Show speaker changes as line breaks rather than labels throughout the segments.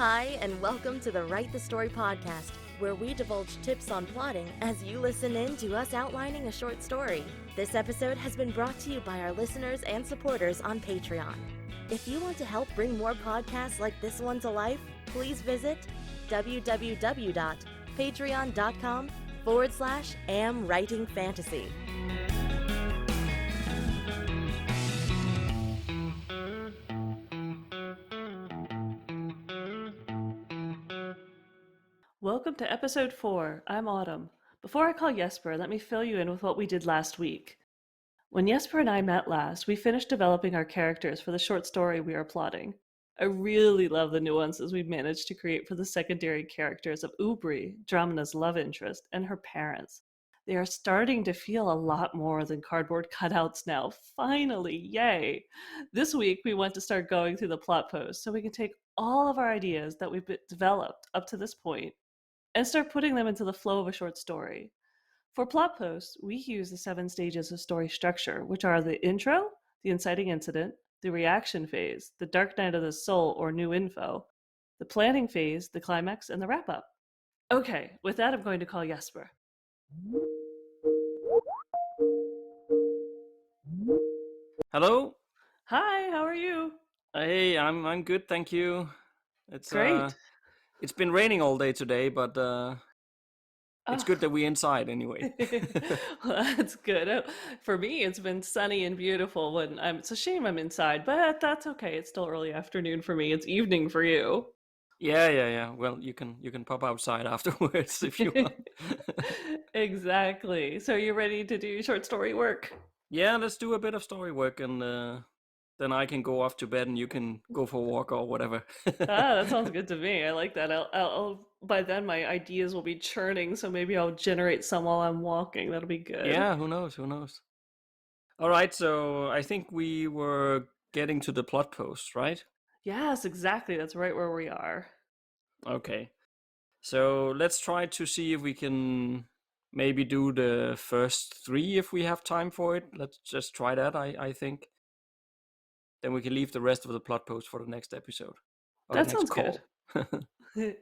Hi, and welcome to the Write the Story podcast, where we divulge tips on plotting as you listen in to us outlining a short story. This episode has been brought to you by our listeners and supporters on Patreon. If you want to help bring more podcasts like this one to life, please visit www.patreon.com/amwritingfantasy.
Welcome to episode 4. I'm Autumn. Before I call Jesper, let me fill you in with what we did last week. When Jesper and I met last, we finished developing our characters for the short story we are plotting. I really love the nuances we've managed to create for the secondary characters of Ubri, Dramna's love interest, and her parents. They are starting to feel a lot more than cardboard cutouts now. Finally, yay! This week, we want to start going through the plot posts so we can take all of our ideas that we've developed up to this point and start putting them into the flow of a short story. For plot posts, we use the 7 stages of story structure, which are the intro, the inciting incident, the reaction phase, the dark night of the soul or new info, the planning phase, the climax, and the wrap up. Okay, with that, I'm going to call Jesper.
Hello.
Hi, how are you?
Hey, I'm good, thank you. It's
Great.
it's been raining all day today, but it's
Oh.
good that we're inside anyway.
Well, that's good. For me, it's been sunny and beautiful. It's a shame I'm inside, but that's okay. It's still early afternoon for me. It's evening for you.
Yeah. Well, you can pop outside afterwards if you want.
Exactly. So you're ready to do short story work?
Yeah, let's do a bit of story work, and then I can go off to bed, and you can go for a walk or whatever.
That sounds good to me. I like that. By then my ideas will be churning, so maybe I'll generate some while I'm walking. That'll be good.
Yeah, who knows? All right, so I think we were getting to the plot post, right?
Yes, exactly. That's right where we are.
Okay. So let's try to see if we can maybe do the first 3 if we have time for it. Let's just try that, I think. Then we can leave the rest of the plot post for the next episode. Or
That
the next
sounds good.
call.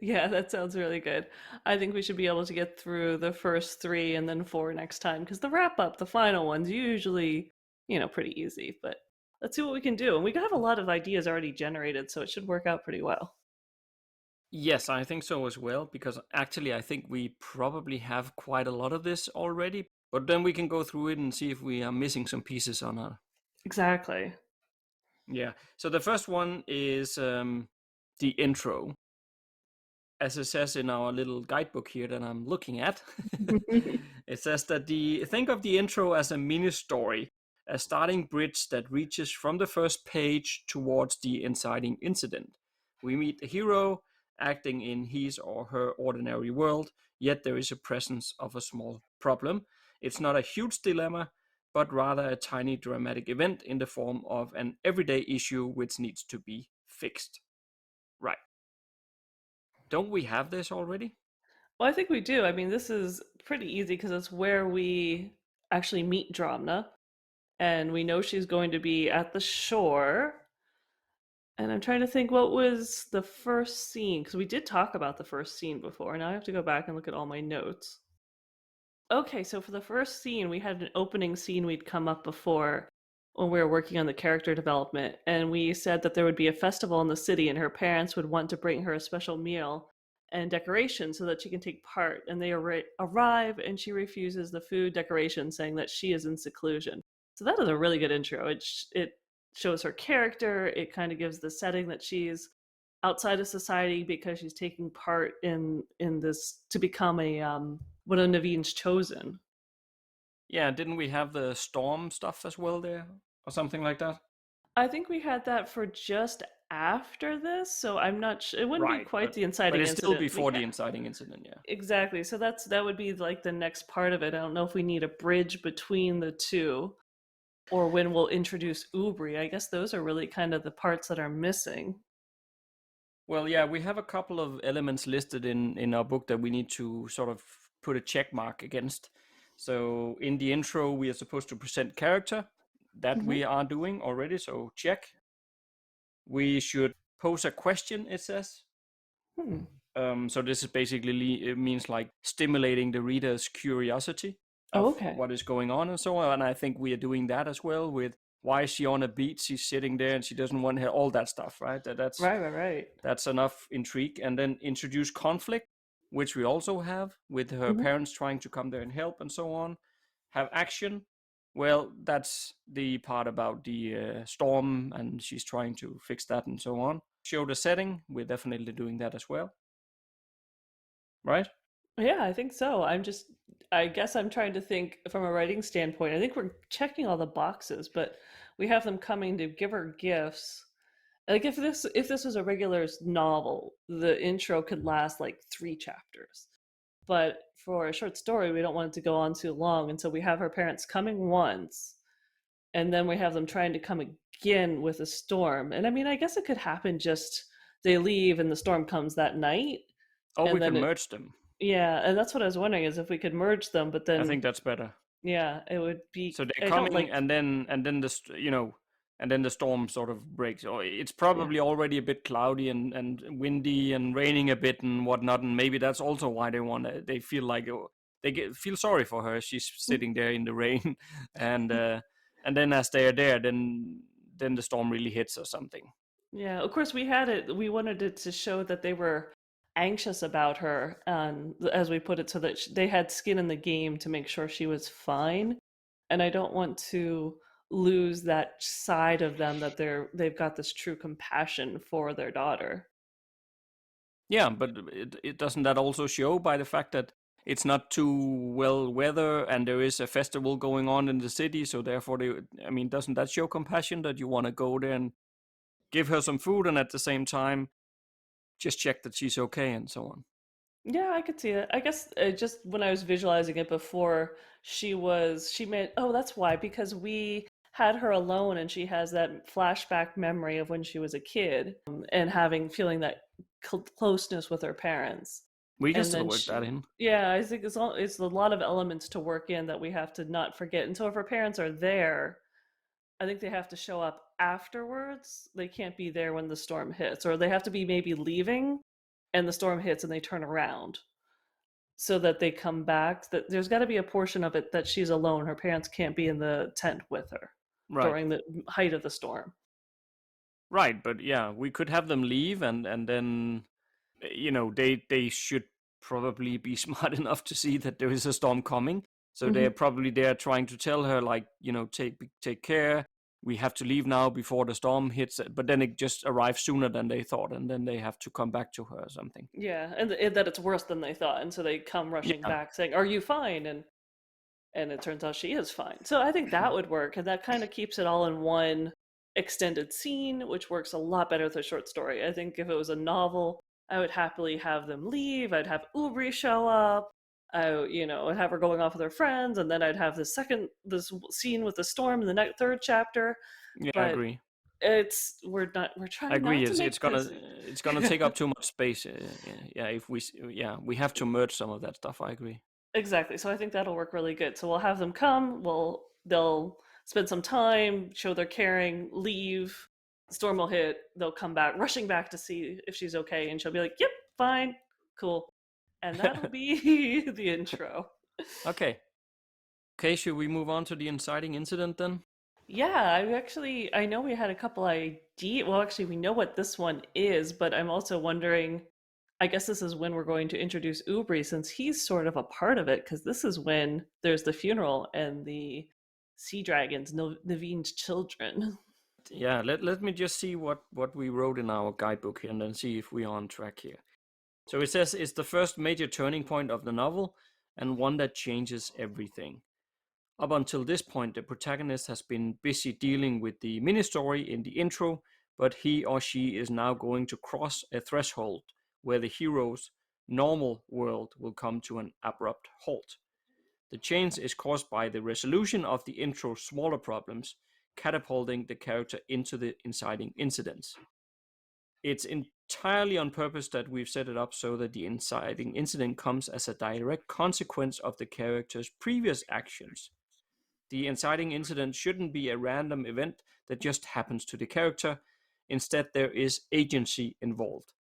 Yeah, that sounds really good. I think we should be able to get through the first 3 and then 4 next time, because the wrap up, the final one's usually, pretty easy. But let's see what we can do. And we have a lot of ideas already generated, so it should work out pretty well.
Yes, I think so as well, because actually I think we probably have quite a lot of this already. But then we can go through it and see if we are missing some pieces or not.
Exactly.
Yeah, so the first one is the intro. As it says in our little guidebook here that I'm looking at, it says that think of the intro as a mini story, a starting bridge that reaches from the first page towards the inciting incident. We meet the hero acting in his or her ordinary world, yet there is a presence of a small problem. It's not a huge dilemma, but rather a tiny dramatic event in the form of an everyday issue which needs to be fixed. Right. Don't we have this already?
Well, I think we do. I mean, this is pretty easy because it's where we actually meet Dramna, and we know she's going to be at the shore. And I'm trying to think what was the first scene, because we did talk about the first scene before. Now I have to go back and look at all my notes. Okay, so for the first scene, we had an opening scene we'd come up before when we were working on the character development, and we said that there would be a festival in the city and her parents would want to bring her a special meal and decoration so that she can take part. And they arrive and she refuses the food decoration, saying that she is in seclusion. So that is a really good intro. It shows her character. It kind of gives the setting that she's outside of society because she's taking part in this to become a one of Naveen's chosen.
Yeah, didn't we have the storm stuff as well there? Or something like that?
I think we had that for just after this, so I'm not sure. It wouldn't be quite the inciting
but it's
incident.
still before the inciting incident, yeah.
Exactly. So that would be like the next part of it. I don't know if we need a bridge between the two or when we'll introduce Ubri. I guess those are really kind of the parts that are missing.
Well, yeah, we have a couple of elements listed in our book that we need to sort of put a check mark against. So in the intro, we are supposed to present character. That we are doing already, so check. We should pose a question, it says. So this is basically, it means like stimulating the reader's curiosity
Oh,
of
okay.
what is going on and so on. And I think we are doing that as well with why is she on a beach? She's sitting there and she doesn't want to hear all that stuff, right?
Right.
That's enough intrigue. And then introduce conflict, which we also have with her
Hmm.
parents trying to come there and help and so on. Have action. Well, that's the part about the storm and she's trying to fix that and so on. Show the setting. We're definitely doing that as well, right?
Yeah, I think so. I guess I'm trying to think from a writing standpoint. I think we're checking all the boxes, but we have them coming to give her gifts. Like if this was a regular novel, the intro could last like 3 chapters. But for a short story, we don't want it to go on too long, and so we have her parents coming once, and then we have them trying to come again with a storm. And I mean, I guess it could happen just they leave and the storm comes that night,
Or we
and
could
then it
merge them.
yeah, and that's what I was wondering is if we could merge them, but
I
then
think that's better.
yeah, it would be
So they're
I don't
coming,
like
and then and then the storm sort of breaks. Or it's
yeah.
probably already a bit cloudy and windy and raining a bit and whatnot. And maybe that's also why they want to. They feel like feel sorry for her. She's sitting there in the rain, and then as they are there, then the storm really hits or something.
Yeah, of course we wanted it to show that they were anxious about her, as we put it, so that they had skin in the game to make sure she was fine. And I don't want to lose that side of them that they've got this true compassion for their daughter.
Yeah, but it doesn't that also show by the fact that it's not too well weather and there is a festival going on in the city, so therefore I mean, doesn't that show compassion that you want to go there and give her some food and at the same time just check that she's okay and so on?
Yeah, I could see it. I guess just when I was visualizing it before, she made, oh, that's why, because we had her alone and she has that flashback memory of when she was a kid, and feeling that closeness with her parents.
We can
And
still
then
work that in.
yeah, I think it's a lot of elements to work in that we have to not forget. And so if her parents are there, I think they have to show up afterwards. They can't be there when the storm hits, or they have to be maybe leaving and the storm hits and they turn around so that they come back. That there's got to be a portion of it that she's alone. Her parents can't be in the tent with her
Right.
during the height of the storm.
Right, but yeah, we could have them leave and then they should probably be smart enough to see that there is a storm coming. So they're
Hmm.
probably there trying to tell her like, take care. We have to leave now before the storm hits. But then it just arrives sooner than they thought, and then they have to come back to her or something.
Yeah, and that it's worse than they thought, and so they come rushing
Yeah,
back saying, "Are you fine?" And it turns out she is fine. So I think that would work, and that kind of keeps it all in one extended scene, which works a lot better with a short story. I think if it was a novel, I would happily have them leave. I'd have Ubri show up. I'd have her going off with her friends, and then I'd have this scene with the storm in the third chapter.
yeah, I
But
agree.
we're
I
trying
agree.
not to
It's
make
gonna
this.
it's gonna take up too much space. Yeah, if we have to merge some of that stuff. I agree.
Exactly. So I think that'll work really good. So we'll have them come, they'll spend some time, show they're caring, leave, storm will hit, they'll come back, rushing back to see if she's okay, and she'll be like, "Yep, fine, cool." And that'll be the intro.
Okay. Okay, should we move on to the inciting incident then?
Yeah, I know we had a couple ideas. Well, actually, we know what this one is, but I'm also wondering, I guess this is when we're going to introduce Ubri since he's sort of a part of it, because this is when there's the funeral and the sea dragons, Naveen's children.
Yeah, let me just see what we wrote in our guidebook here and then see if we are on track here. So it says it's the first major turning point of the novel and one that changes everything. Up until this point, the protagonist has been busy dealing with the mini story in the intro, but he or she is now going to cross a threshold where the hero's normal world will come to an abrupt halt. The change is caused by the resolution of the intro's smaller problems, catapulting the character into the inciting incidents. It's entirely on purpose that we've set it up so that the inciting incident comes as a direct consequence of the character's previous actions. The inciting incident shouldn't be a random event that just happens to the character. Instead, there is agency involved.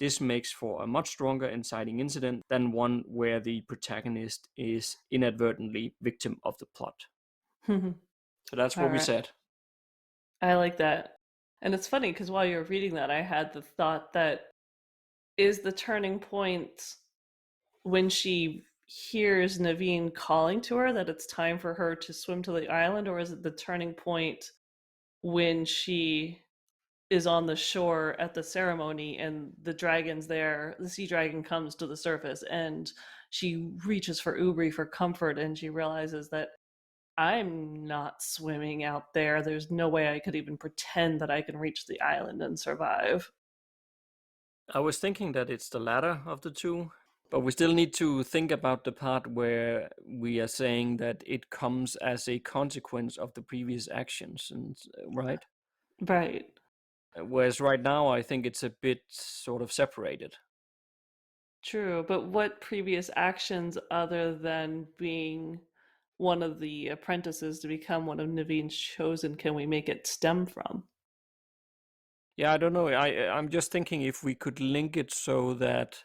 this makes for a much stronger inciting incident than one where the protagonist is inadvertently victim of the plot. So that's
All
what we
right.
said.
I like that. And it's funny because while you were reading that, I had the thought that is the turning point when she hears Naveen calling to her that it's time for her to swim to the island, or is it the turning point when she is on the shore at the ceremony and the dragon's there, the sea dragon comes to the surface and she reaches for Ubri for comfort and she realizes that I'm not swimming out there. There's no way I could even pretend that I can reach the island and survive.
I was thinking that it's the latter of the two, but we still need to think about the part where we are saying that it comes as a consequence of the previous actions, and right?
Right.
Whereas right now, I think it's a bit sort of separated.
True. But what previous actions other than being one of the apprentices to become one of Naveen's chosen can we make it stem from?
Yeah, I don't know. I'm just thinking if we could link it so that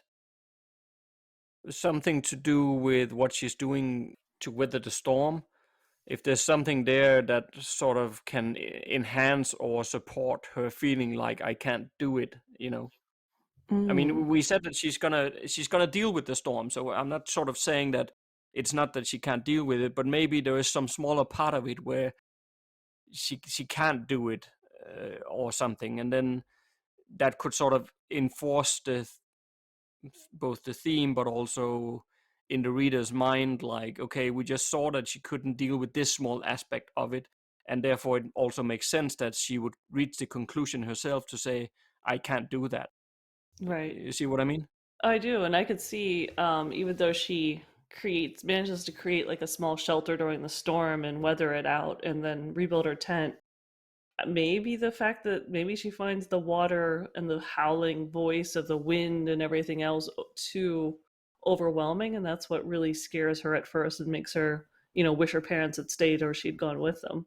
something to do with what she's doing to weather the storm. If there's something there that sort of can enhance or support her feeling like I can't do it, you know. I
Mm,
mean, we said that she's gonna deal with the storm, so I'm not sort of saying that it's not that she can't deal with it, but maybe there is some smaller part of it where she can't do it or something, and then that could sort of enforce both the theme, but also in the reader's mind, like, okay, we just saw that she couldn't deal with this small aspect of it, and therefore it also makes sense that she would reach the conclusion herself to say, I can't do that.
right.
You see what I mean?
I do, and I could see, even though she manages to create like a small shelter during the storm and weather it out, and then rebuild her tent. Maybe the fact that maybe she finds the water and the howling voice of the wind and everything else too overwhelming, and that's what really scares her at first and makes her, wish her parents had stayed or she'd gone with them.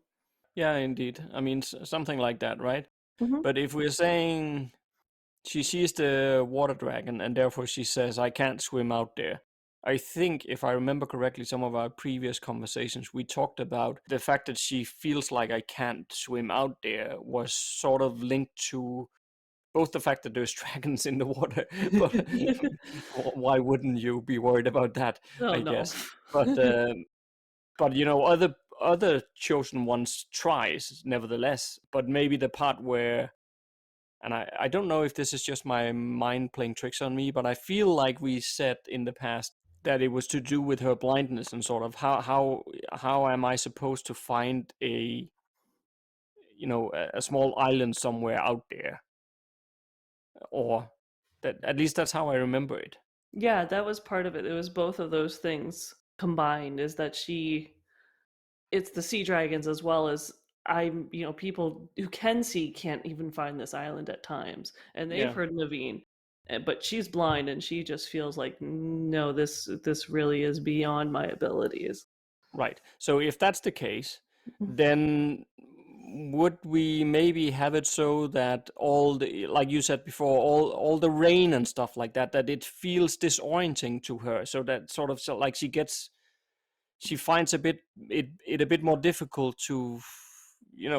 Yeah, indeed. I mean, something like that, right?
Hmm.
But if we're saying she sees the water dragon and therefore she says, I can't swim out there. I think, if I remember correctly, some of our previous conversations, we talked about the fact that she feels like I can't swim out there was sort of linked to both the fact that there's dragons in the water, but why wouldn't you be worried about that?
Oh
I
no.
guess. But other chosen ones tries nevertheless. But maybe the part where, and I don't know if this is just my mind playing tricks on me, but I feel like we said in the past that it was to do with her blindness and sort of how am I supposed to find a small island somewhere out there, or that at least that's how I remember it.
Yeah, that was part of it. It was both of those things combined, is that it's the sea dragons as well as people who can see can't even find this island at times. And they've
Yeah.
heard Naveen, but she's blind and she just feels like, no, this really is beyond my abilities.
Right. So if that's the case,
Mhm.
then would we maybe have it so that all the, like you said before, all the rain and stuff like that, that it feels disorienting to her, so that sort of so like she finds it a bit more difficult to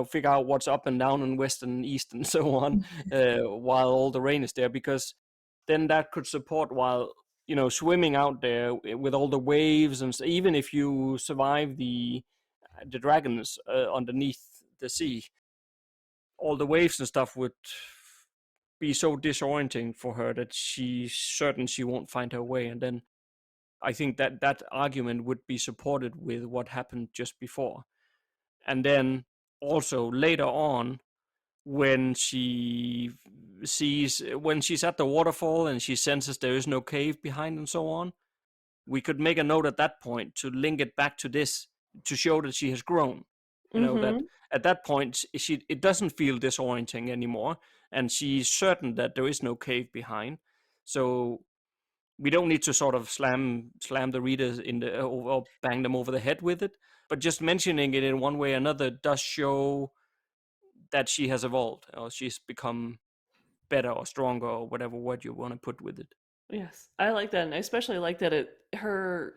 figure out what's up and down and west and east and so on, while all the rain is there, because then that could support while swimming out there with all the waves and even if you survive the dragons underneath the sea, all the waves and stuff would be so disorienting for her that she's certain she won't find her way. And then I think that that argument would be supported with what happened just before. And then also later on, when when she's at the waterfall and she senses there is no cave behind and so on, we could make a note at that point to link it back to this, to show that she has grown. That
Mm-hmm.
at that point it doesn't feel disorienting anymore, and she's certain that there is no cave behind. So we don't need to sort of slam the readers in the or bang them over the head with it, but just mentioning it in one way or another does show that she has evolved, or she's become better or stronger or whatever word you want to put with it.
Yes, I like that, and I especially like that her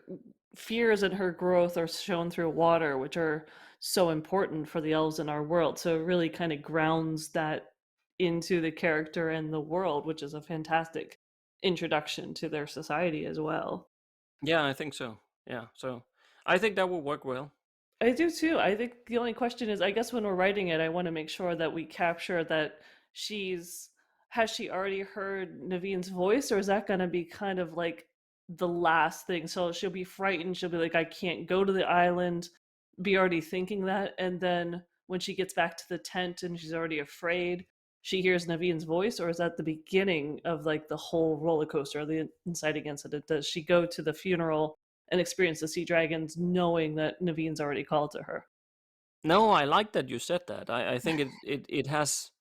fears and her growth are shown through water, which are so important for the elves in our world. So it really kind of grounds that into the character and the world, which is a fantastic introduction to their society as well.
Yeah, I think so. Yeah, so I think that will work well.
I do too. I think the only question is, I guess when we're writing it, I want to make sure that we capture that she's, has she already heard Naveen's voice, or is that going to be kind of like the last thing? So she'll be frightened. She'll be like, I can't go to the island, be already thinking that. And then when she gets back to the tent and she's already afraid, she hears Naveen's voice, or is that the beginning of like the whole roller coaster, the inciting incident? Does she go to the funeral and experience the sea dragons knowing that Naveen's already called to her?
No, I like that you said that. I think it has.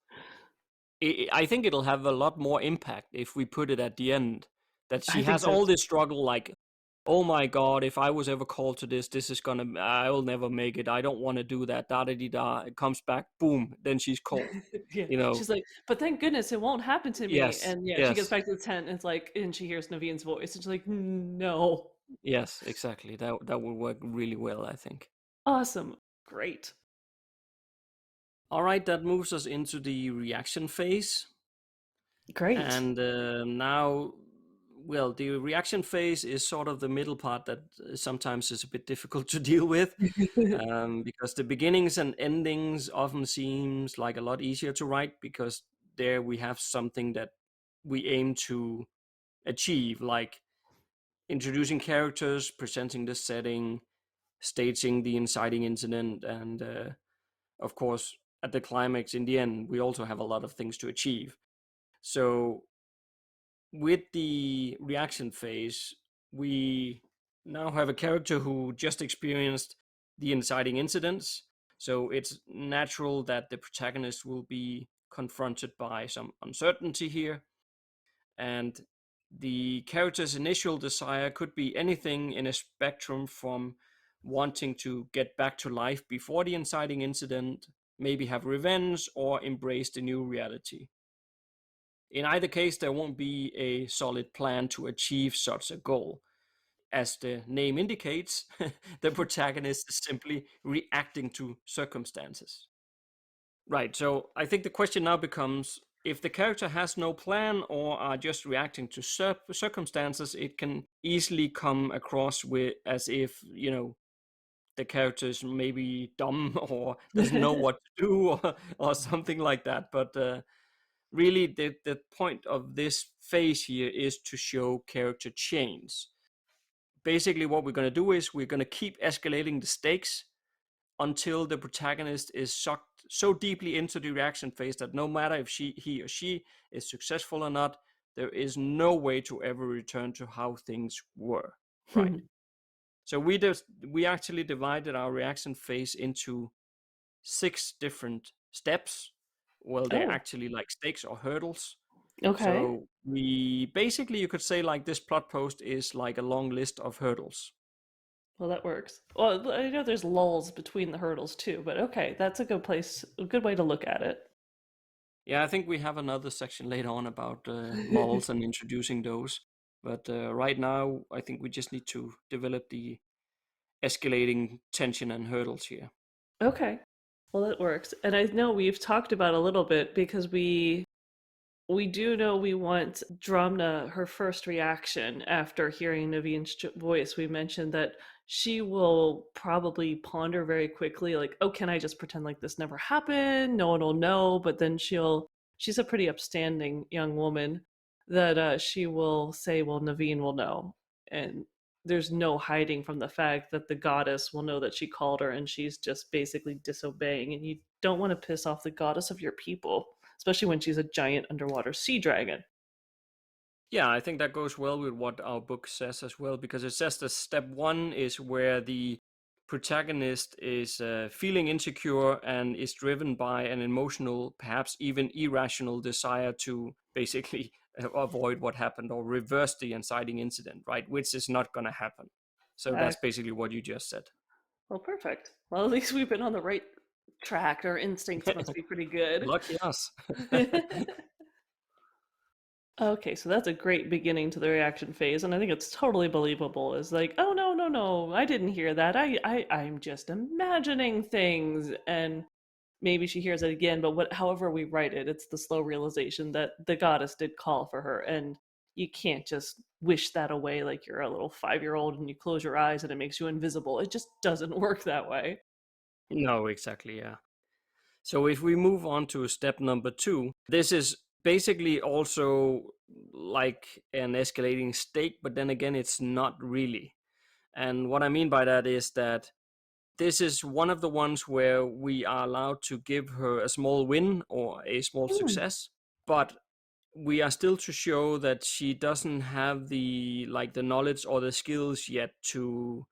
I think it'll have a lot more impact if we put it at the end that she
I think
has
so
all
too.
this struggle. Like, oh my God, if I was ever called to this, this is gonna. I will never make it. I don't want to do that. Da da di da. It comes back. Boom. Then she's called.
Yeah,
You know.
she's like, but thank goodness it won't happen to me.
Yes.
And yeah, she gets
Yes.
back to the tent and it's like, and she hears Naveen's voice and she's like, no.
Yes. Exactly. That will work really well, I think.
Awesome. Great.
All right. That moves us into the reaction phase.
Great.
And now, well, the reaction phase is sort of the middle part that sometimes is a bit difficult to deal with, because the beginnings and endings often seems like a lot easier to write, because there we have something that we aim to achieve, like introducing characters, presenting the setting, staging the inciting incident, and of course, at the climax in the end, we also have a lot of things to achieve. So with the reaction phase, we now have a character who just experienced the inciting incidents. So it's natural that the protagonist will be confronted by some uncertainty here. And the character's initial desire could be anything in a spectrum from wanting to get back to life before the inciting incident, maybe have revenge, or embrace the new reality. In either case, there won't be a solid plan to achieve such a goal. As the name indicates, the protagonist is simply reacting to circumstances. Right, so I think the question now becomes, if the character has no plan or are just reacting to circumstances, it can easily come across with as if, the character is maybe dumb or doesn't know what to do, or something like that. But really the point of this phase here is to show character change. Basically what we're going to do is we're going to keep escalating the stakes until the protagonist is sucked so deeply into the reaction phase that no matter if he or she is successful or not, there is no way to ever return to how things were. Right. So we actually divided our reaction phase into 6 different steps. Well, they're
Oh,
actually like stakes or hurdles.
okay.
So we basically, you could say, like, this plot post is like a long list of hurdles.
Well, that works. Well, I know there's lulls between the hurdles too, but okay, that's a good place, a good way to look at it.
Yeah, I think we have another section later on about lulls and introducing those. But right now, I think we just need to develop the escalating tension and hurdles here.
Okay. Well, that works. And I know we've talked about a little bit because we do know we want Dramna, her first reaction after hearing Naveen's voice. We mentioned that she will probably ponder very quickly, like, oh, can I just pretend like this never happened? No one will know. But then she's a pretty upstanding young woman that she will say, well, Naveen will know. And there's no hiding from the fact that the goddess will know that she called her and she's just basically disobeying. And you don't want to piss off the goddess of your people, especially when she's a giant underwater sea dragon.
Yeah, I think that goes well with what our book says as well, because it says that step 1 is where the protagonist is feeling insecure and is driven by an emotional, perhaps even irrational desire to basically avoid what happened or reverse the inciting incident, right? Which is not going to happen. So that's basically what you just said.
Well, perfect. Well, at least we've been on the right track. Our instincts must be pretty good.
Lucky us.
Okay, so that's a great beginning to the reaction phase, and I think it's totally believable. Is like, oh no, no, no, I didn't hear that. I'm just imagining things, and maybe she hears it again. But however we write it, it's the slow realization that the goddess did call for her, and you can't just wish that away like you're a little 5-year old and you close your eyes and it makes you invisible. It just doesn't work that way.
No, exactly, yeah. So if we move on to step number 2, this is basically also like an escalating stake, but then again, it's not really. And what I mean by that is that this is one of the ones where we are allowed to give her a small win or a small
Hmm.
success, but we are still to show that she doesn't have the knowledge or the skills yet to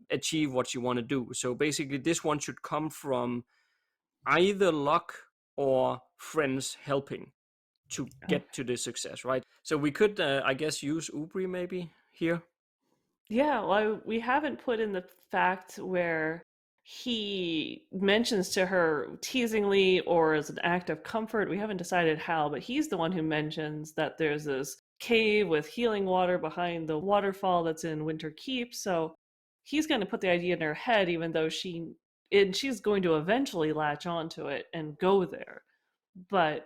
achieve what you want to do. So basically, this one should come from either luck or friends helping to get to this success, right? So we could, I guess, use Ubri maybe here.
Yeah, well, we haven't put in the fact where he mentions to her teasingly or as an act of comfort. We haven't decided how, but he's the one who mentions that there's this cave with healing water behind the waterfall that's in Winter Keep. So he's going to put the idea in her head, even though she's going to eventually latch onto it and go there. But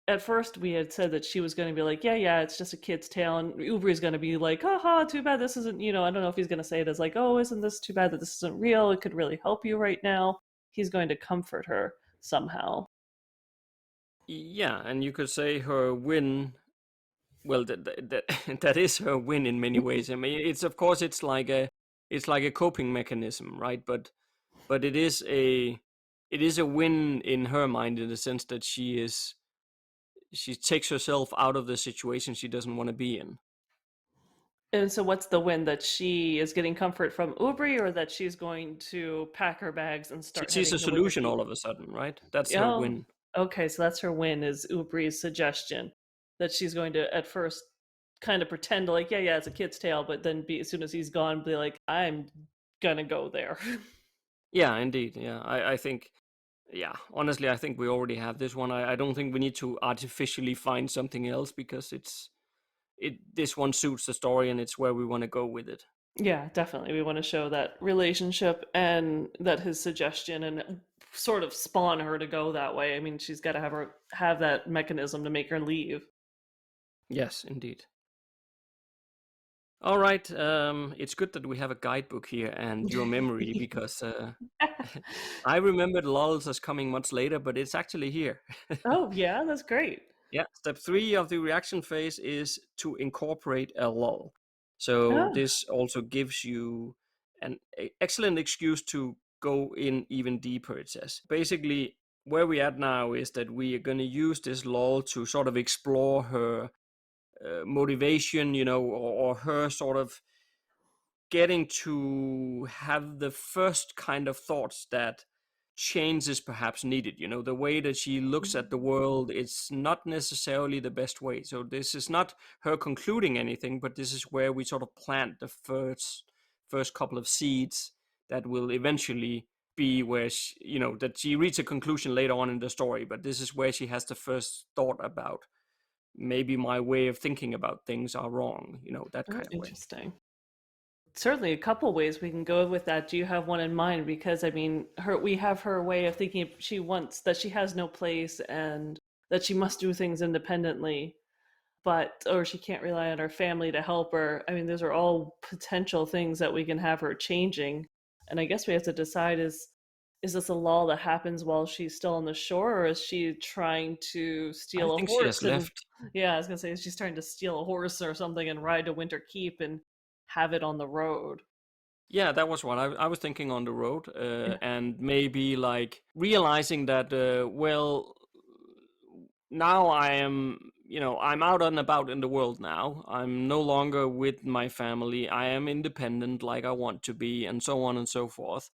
at first we had said that she was going to be like, yeah, yeah, it's just a kid's tale, and Ubri's going to be like, haha, too bad this isn't, I don't know if he's going to say it as like, oh, isn't this too bad that this isn't real? It could really help you right now. He's going to comfort her somehow.
Yeah, and you could say her win. Well, that is her win in many ways. I mean, it's of course it's like a coping mechanism, right? But it is a win in her mind in the sense that she takes herself out of the situation she doesn't want to be in.
And so what's the win, that she is getting comfort from Ubri, or that she's going to pack her bags and
She
start
sees a
heading to Winter
solution
Keep?
all of a sudden, right? That's her
Oh,
win.
okay, so that's her win, is Ubri's suggestion that she's going to at first kind of pretend like, yeah, yeah, it's a kid's tale, but then as soon as he's gone, be like, I'm gonna go there.
Yeah, indeed. Yeah, I think. Yeah, honestly, I think we already have this one. I don't think we need to artificially find something else because this one suits the story and it's where we want to go with it.
Yeah, definitely. We want to show that relationship and that his suggestion and sort of spawn her to go that way. I mean, she's got to have that mechanism to make her leave.
Yes, indeed. All right. It's good that we have a guidebook here and your memory because I remembered lulls as coming much later, but it's actually here.
Oh, yeah, that's great.
Yeah. Step 3 of the reaction phase is to incorporate a lull. So
Oh,
this also gives you an excellent excuse to go in even deeper, it says. Basically, where we're at now is that we are going to use this lull to sort of explore her motivation, or her sort of getting to have the first kind of thoughts that change is perhaps needed. The way that she looks at the world, it's not necessarily the best way. So this is not her concluding anything, but this is where we sort of plant the first couple of seeds that will eventually be where that she reaches a conclusion later on in the story. But this is where she has the first thought about, maybe my way of thinking about things are wrong, that
oh,
kind of way.
interesting. Certainly a couple ways we can go with that. Do you have one in mind? Because I mean, we have her way of thinking. She wants that she has no place and that she must do things independently, or she can't rely on her family to help her. I mean, those are all potential things that we can have her changing. And I guess we have to decide, is this a lull that happens while she's still on the shore, or is she trying to
I
steal a
think she has
horse and,
left.
yeah, I was gonna say, she's trying to steal a horse or something and ride to Winter Keep and have it on the road.
Yeah, that was what I was thinking on the road,
Yeah.
and maybe like realizing that, well, now I'm out and about in the world now. I'm no longer with my family. I am independent like I want to be, and so on and so forth.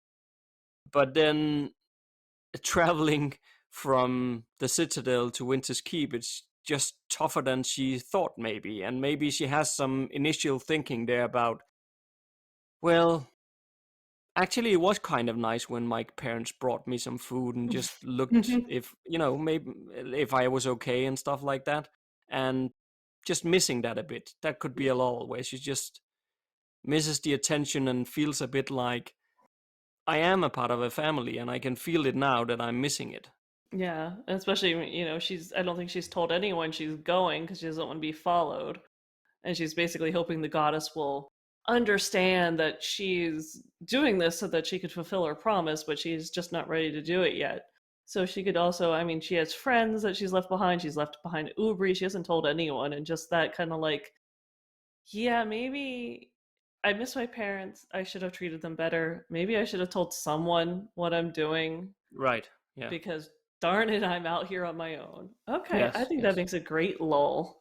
But then traveling from the Citadel to Winter's Keep, it's just tougher than she thought, maybe. And maybe she has some initial thinking there about, well, actually, it was kind of nice when my parents brought me some food and just looked if, maybe if I was okay and stuff like that. and just missing that a bit. That could be a lull where she just misses the attention and feels a bit like, I am a part of a family and I can feel it now that I'm missing it.
Yeah, and especially, I don't think she's told anyone she's going because she doesn't want to be followed. And she's basically hoping the goddess will understand that she's doing this so that she could fulfill her promise, but she's just not ready to do it yet. So she could also, I mean, she has friends that she's left behind. She's left behind Ubri. She hasn't told anyone. And just that kind of like, yeah, maybe I miss my parents. I should have treated them better. Maybe I should have told someone what I'm doing
Right. Yeah.
because darn it, I'm out here on my own. Okay, I
Yes.
think that
Yes.
makes a great lull.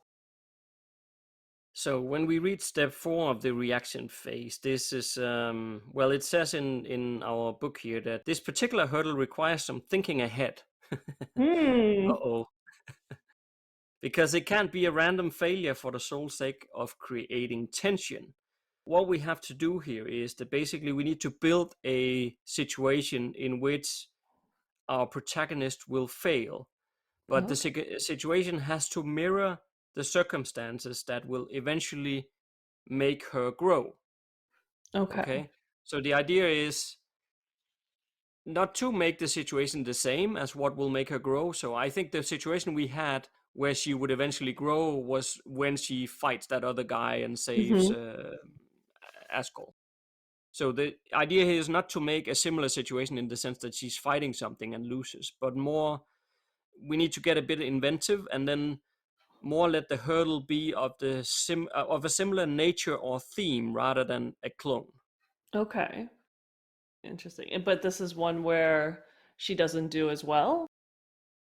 So when we reach step 4 of the reaction phase, this is well, it says in our book here that this particular hurdle requires some thinking ahead.
Hmm.
Uh-oh. Because it can't be a random failure for the sole sake of creating tension. What we have to do here is that basically we need to build a situation in which our protagonist will fail, but the situation has to mirror the circumstances that will eventually make her grow.
Okay.
Okay, so the idea is not to make the situation the same as what will make her grow. So I think the situation we had where she would eventually grow was when she fights that other guy and saves Asgore. So the idea here is not to make a similar situation in the sense that she's fighting something and loses, but more we need to get a bit inventive and then more let the hurdle be of of a similar nature or theme rather than a clone.
Okay. Interesting. But this is one where she doesn't do as well?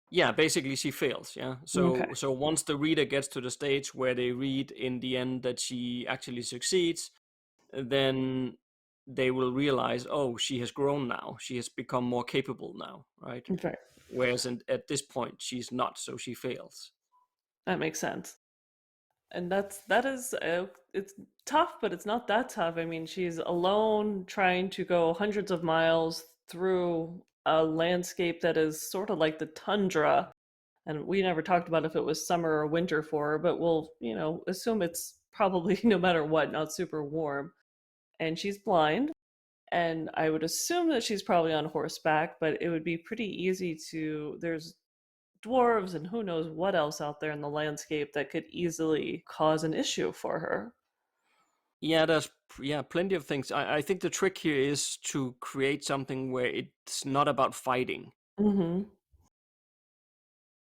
Yeah, basically she fails. Yeah.
Okay.
So once the reader gets to the stage where they read in the end that she actually succeeds, then they will realize, oh, she has grown now. She has become more capable now, right?
Okay.
Whereas at this point she's not, so she fails.
That makes sense. And that is it's tough, but it's not that tough. I mean, she's alone trying to go hundreds of miles through a landscape that is sort of like the tundra. And we never talked about if it was summer or winter for her, but we'll, assume it's probably no matter what, not super warm. And she's blind. And I would assume that she's probably on horseback, but it would be pretty easy there's dwarves and who knows what else out there in the landscape that could easily cause an issue for her.
Yeah, there's plenty of things. I think the trick here is to create something where it's not about fighting.
Mm-hmm.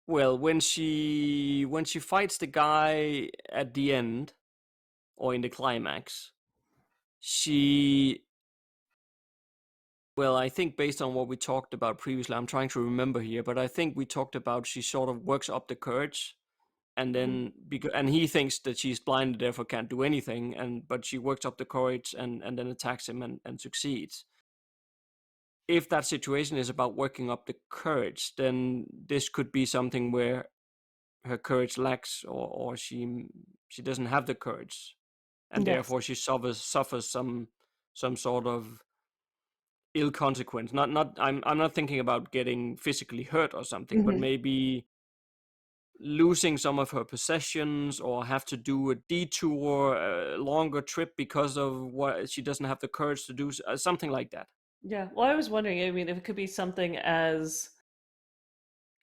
Well, when she fights the guy at the end or in the climax, she well, I think based on what we talked about previously, I'm trying to remember here, but I think we talked about she sort of works up the courage and then and he thinks that she's blind and therefore can't do anything, but she works up the courage and then attacks him and succeeds. If that situation is about working up the courage, then this could be something where her courage lacks or she doesn't have the courage and
Yes.
therefore she suffers some sort of ill consequence. Not I'm not thinking about getting physically hurt or something, but
Mm-hmm.
maybe losing some of her possessions or have to do a detour, a longer trip because of what she doesn't have the courage to do, something like that.
Yeah. Well, I was wondering, I mean, if it could be something as,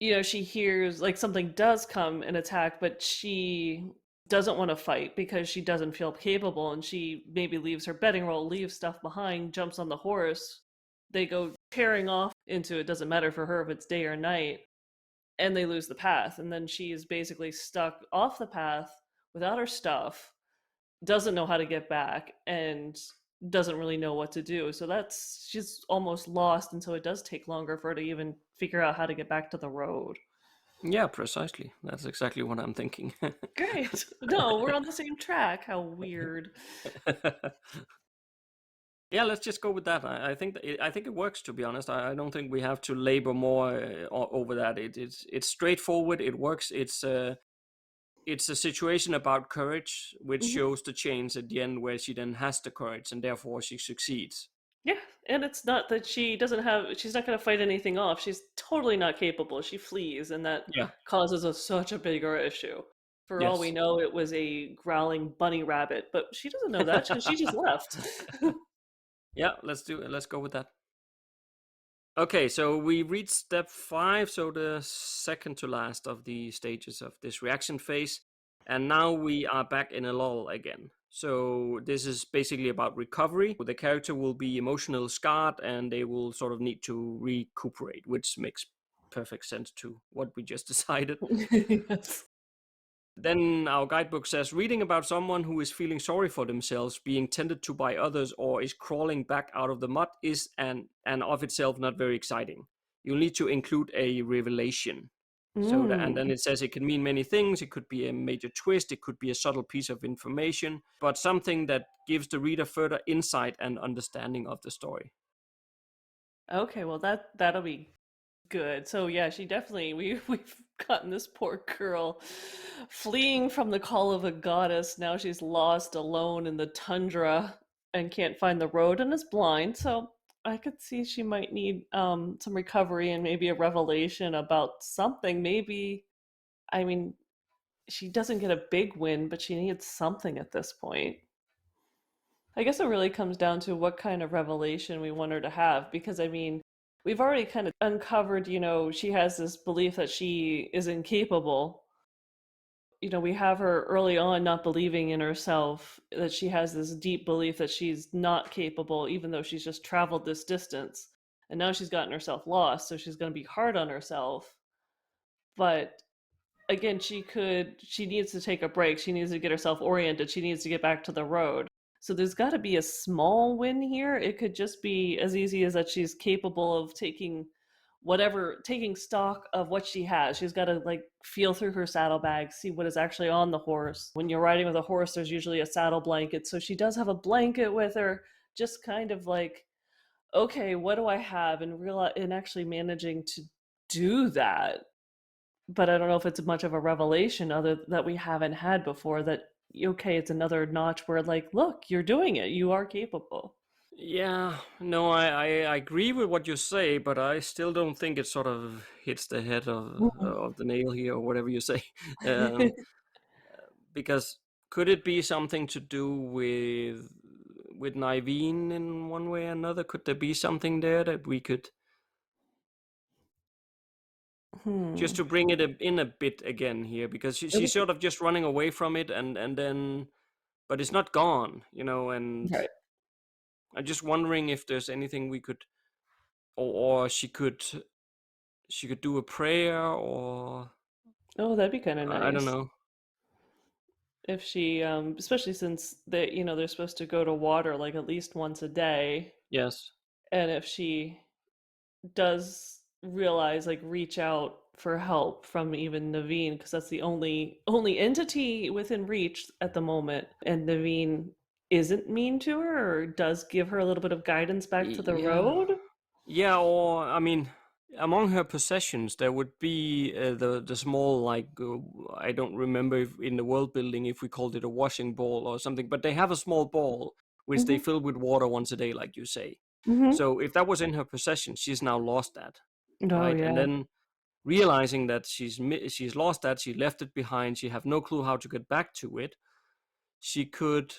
she hears like something does come and attack, but she doesn't want to fight because she doesn't feel capable and she maybe leaves her bedding roll, leaves stuff behind, jumps on the horse. They go tearing off into it doesn't matter for her if it's day or night, and they lose the path. And then she is basically stuck off the path without her stuff, doesn't know how to get back, and doesn't really know what to do. So she's almost lost, and so it does take longer for her to even figure out how to get back to the road.
Yeah, precisely. That's exactly what I'm thinking.
Great. No, we're on the same track. How weird.
Yeah, let's just go with that. I think I think it works. To be honest, I don't think we have to labor more over that. It's straightforward. It works. It's a situation about courage, which
Mhm.
shows the change at the end, where she then has the courage and therefore she succeeds.
Yeah, and it's not that she's not going to fight anything off. She's totally not capable. She flees, and that
Yeah,
causes such a bigger issue For all we
Yes.
know, it was a growling bunny rabbit, but she doesn't know that because she just left.
Yeah, let's go with that. Okay, so we reached step 5, so the second to last of the stages of this reaction phase. And now we are back in a lull again. So this is basically about recovery. The character will be emotional scarred and they will sort of need to recuperate, which makes perfect sense to what we just decided.
Yes.
Then our guidebook says reading about someone who is feeling sorry for themselves, being tended to by others, or is crawling back out of the mud is and of itself not very exciting. You'll need to include a revelation. So that, and then
Mm.
it says it can mean many things. It could be a major twist, it could be a subtle piece of information, but something that gives the reader further insight and understanding of the story.
Okay, well that'll be good. So yeah, she definitely we've gotten this poor girl fleeing from the call of a goddess. Now she's lost alone in the tundra and can't find the road and is blind. So I could see she might need some recovery and maybe a revelation about something. Maybe, I mean, she doesn't get a big win, but she needs something at this point. I guess it really comes down to what kind of revelation we want her to have, because I mean, we've already kind of uncovered, she has this belief that she is incapable. We have her early on not believing in herself, that she has this deep belief that she's not capable, even though she's just traveled this distance. And now she's gotten herself lost, so she's going to be hard on herself. But again, she needs to take a break. She needs to get herself oriented. She needs to get back to the road. So there's got to be a small win here. It could just be as easy as that she's capable of taking stock of what she has. She's got to like feel through her saddlebag, see what is actually on the horse. When you're riding with a horse, there's usually a saddle blanket. So she does have a blanket with her, just kind of like, okay, what do I have? And actually managing to do that. But I don't know if it's much of a revelation other that we haven't had before, that okay, it's another notch where like, look, you're doing it. You are capable.
Yeah, no, I agree with what you say, but I still don't think it sort of hits the head of the nail here, or whatever you say. Um, because could it be something to do with Niveen in one way or another? Could there be something there that we could just
Hmm.
to bring it in a bit again here? Because she's sort of just running away from it, and then, but it's not gone, and
Right.
I'm just wondering if there's anything we could, or she could do a prayer, or
Oh, that'd be kind of
I don't
nice
know.
if she, especially since they're supposed to go to water like at least once a day,
Yes.
and if she does realize, like, reach out for help from even Naveen, because that's the only entity within reach at the moment, and Naveen isn't mean to her or does give her a little bit of guidance back to the
Yeah.
road.
Yeah, or I mean, among her possessions, there would be the small, like, I don't remember if in the world building if we called it a washing ball or something, but they have a small ball which they
Hmm.
fill with water once a day, like you say.
Hmm.
So if that was in her possession, she's now lost that,
Oh
right? And
yeah.
then realizing that she's lost that, she left it behind, she have no clue how to get back to it. She could,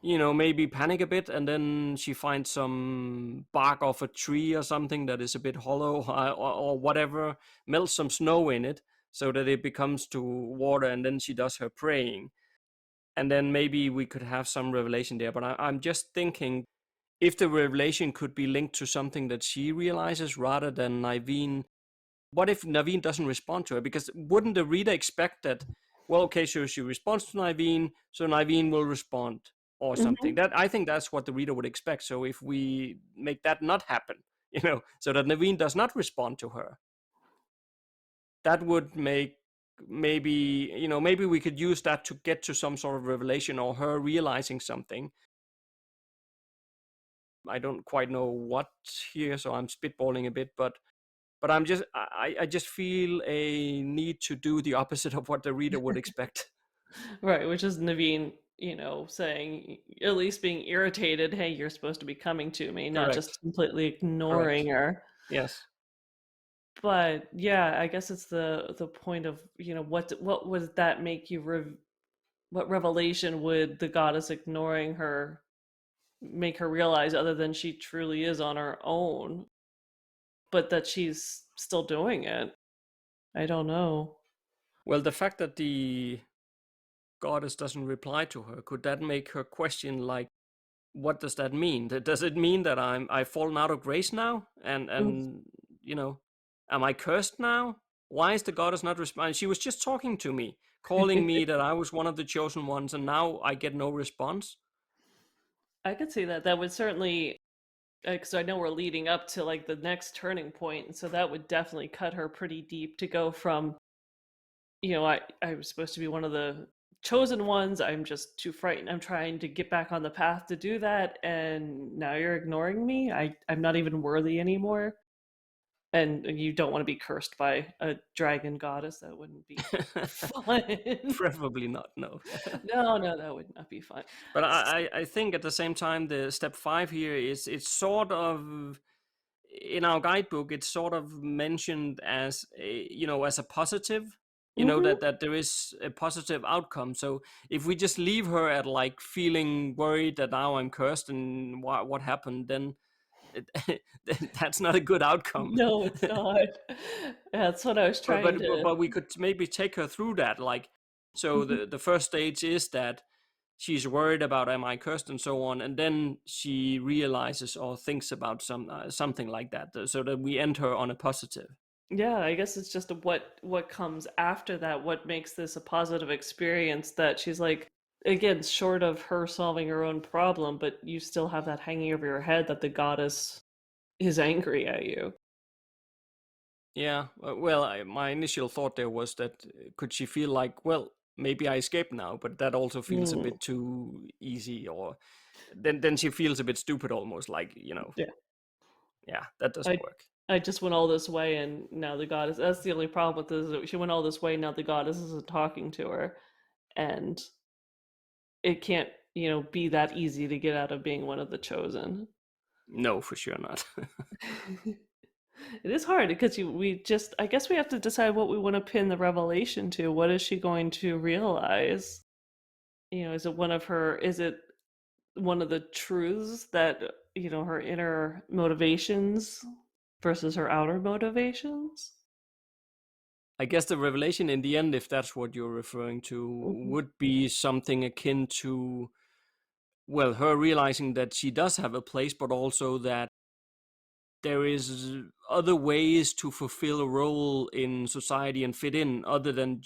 maybe panic a bit, and then she finds some bark off a tree or something that is a bit hollow, or whatever, melts some snow in it so that it becomes to water, and then she does her praying. And then maybe we could have some revelation there. But I'm just thinking if the revelation could be linked to something that she realizes rather than Naveen. What if Naveen doesn't respond to her? Because wouldn't the reader expect that, well, okay, so she responds to Naveen, so Naveen will respond or something?
Hmm.
That, I think that's what the reader would expect. So if we make that not happen, so that Naveen does not respond to her, that would make, maybe we could use that to get to some sort of revelation or her realizing something. I don't quite know what here, so I'm spitballing a bit, but I just feel a need to do the opposite of what the reader would expect.
Right, which is Naveen, saying, at least being irritated, hey, you're supposed to be coming to me, not
Correct.
just completely
Correct.
ignoring her.
Yes.
But yeah, I guess it's the point of, what would that make you what revelation would the goddess ignoring her make her realize, other than she truly is on her own, but that she's still doing it? I don't know.
Well, the fact that the goddess doesn't reply to her, could that make her question, like, what does that mean? Does it mean that I've fallen out of grace now,
Mm.
and you know, am I cursed now? Why is the goddess not responding? She was just talking to me, calling me that I was one of the chosen ones, and now I get no response.
I could see that. That would certainly, because I know we're leading up to like the next turning point, and so that would definitely cut her pretty deep to go from, I was supposed to be one of the chosen ones. I'm just too frightened. I'm trying to get back on the path to do that, and now you're ignoring me. I'm not even worthy anymore. And you don't want to be cursed by a dragon goddess. That wouldn't be fun.
Preferably not. No.
No, no, that would not be fun.
But I think at the same time, the step 5 here is, it's sort of, in our guidebook, it's sort of mentioned as as a positive,
Mm-hmm.
that there is a positive outcome. So if we just leave her at like feeling worried that now I'm cursed and what happened, then that's not a good outcome.
No, it's not. That's what I was
but,
trying
but
to.
but we could maybe take her through that, like, so
Mhm.
the first stage is that she's worried about, am I cursed, and so on, and then she realizes or thinks about something like that, so that we end her on a positive.
Yeah, I guess it's just what comes after that, what makes this a positive experience, that she's like, again, short of her solving her own problem, but you still have that hanging over your head that the goddess is angry at you.
Yeah, well, my initial thought there was that, could she feel like, well, maybe I escaped now, but that also feels a
Mm,
bit too easy, or then she feels a bit stupid, almost like,
yeah.
yeah, that doesn't
I
work.
I just went all this way and now the goddess, that's the only problem with this, is that she went all this way, now the goddess isn't talking to her, and it can't, be that easy to get out of being one of the chosen.
No, for sure not.
It is hard because we just, I guess we have to decide what we want to pin the revelation to. What is she going to realize? Is it one of the truths that, her inner motivations versus her outer motivations?
I guess the revelation in the end, if that's what you're referring to,
Mhm.
would be something akin to, well, her realizing that she does have a place, but also that there is other ways to fulfill a role in society and fit in, other than,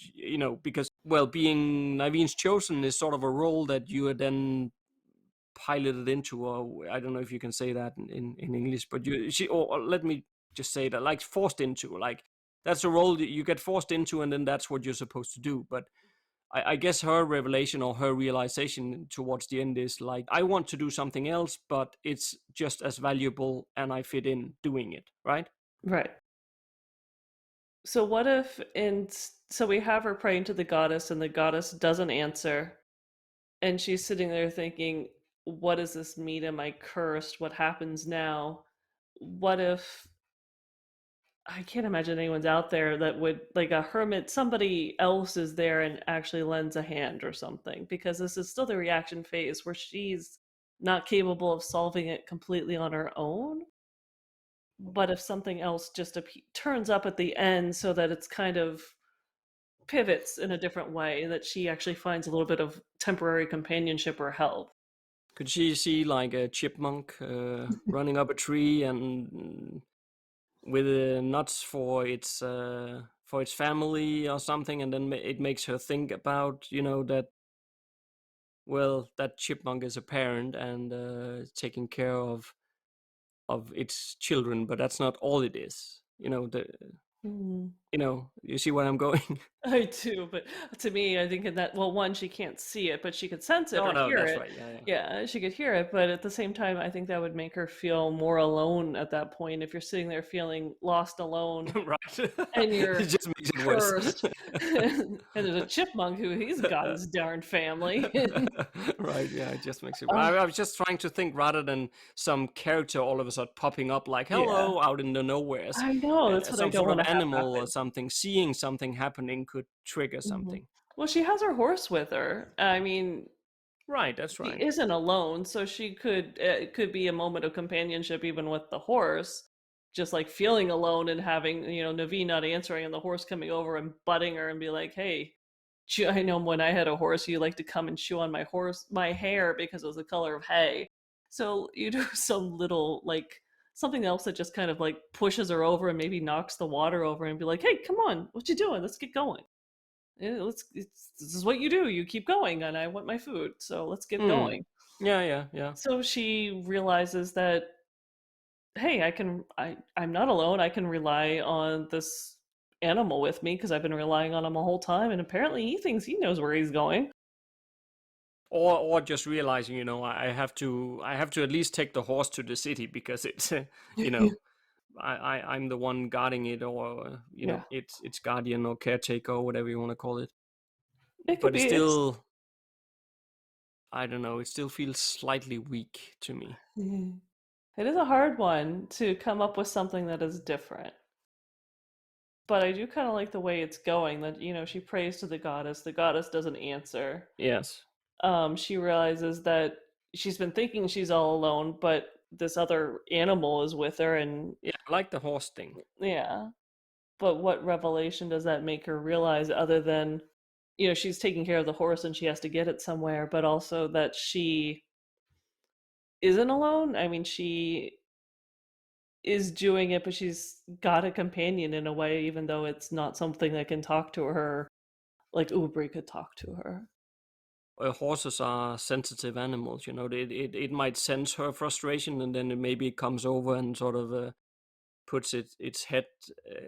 because, well, being Naveen's chosen is sort of a role that you are then piloted into, or I don't know if you can say that in English, but or let me just say that, like, forced into, like, that's a role that you get forced into, and then that's what you're supposed to do. But I guess her revelation or her realization towards the end is like, I want to do something else, but it's just as valuable, and I fit in doing it, right?
Right. So what if so we have her praying to the goddess and the goddess doesn't answer, and she's sitting there thinking, what does this mean? Am I cursed? What happens now? What if, I can't imagine anyone's out there that would, like a hermit, somebody else is there and actually lends a hand or something, because this is still the reaction phase where she's not capable of solving it completely on her own. But if something else just turns up at the end so that it's kind of pivots in a different way, that she actually finds a little bit of temporary companionship or help.
Could she see like a chipmunk running up a tree, and with nuts for its family or something, and then it makes her think about, that, well, that chipmunk is a parent, and taking care of its children, but that's not all it is. The
Hmm.
You see where I'm going?
I do, but to me, I think in that, well, one, she can't see it, but she could sense it
No,
or
no,
hear
that's
it.
right. Yeah,
Yeah, she could hear it, but at the same time, I think that would make her feel more alone at that point if you're sitting there feeling lost, alone,
yeah. Right.
and
It
you're
just makes it worse.
cursed, and there's a chipmunk who he's got his darn family.
Right, yeah, it just makes it.
Oh,
I was just trying to think rather than some character all of a sudden popping up like
yeah.
hello out in the nowheres.
I know, that's what I
Some
don't
sort of
wanna have
animal or
happen.
something, seeing something happening could trigger
Mhm.
something.
Well, she has her horse with her. I mean,
Right, that's
she
right.
isn't alone, so she could it could be a moment of companionship even with the horse, just, like, feeling alone and having, Naveen not answering and the horse coming over and butting her and be like, "Hey, chew I know when I had a horse, you like to come and chew on my hair because it was the color of hay." So, you do some little, like something else that just kind of, like, pushes her over and maybe knocks the water over and be like, "Hey, come on, what you doing? Let's get going." Yeah, this is what you do. You keep going, and I want my food, so let's get
Hmm.
going.
Yeah, yeah, yeah.
So she realizes that, hey, I'm not alone. I can rely on this animal with me because I've been relying on him the whole time, and apparently he thinks he knows where he's going.
Or just realizing, I have to at least take the horse to the city because it's you know I'm the one guarding it, or
Yeah,
it's guardian or caretaker or whatever you want to call it.
it could
But
be. It's
I don't know, it still feels slightly weak to me.
it is a hard one to come up with something that is different. But I do kind of like the way it's going. That she prays to the goddess. The goddess doesn't answer.
Yes.
She realizes that she's been thinking she's all alone, but this other animal is with her, and
Yeah, I like the horse thing.
yeah. But what revelation does that make her realize other than, she's taking care of the horse and she has to get it somewhere, but also that she isn't alone? I mean, she is doing it, but she's got a companion in a way, even though it's not something that can talk to her like Ubri could talk to her.
Horses are sensitive animals, it might sense her frustration, and then maybe it comes over and sort of puts its head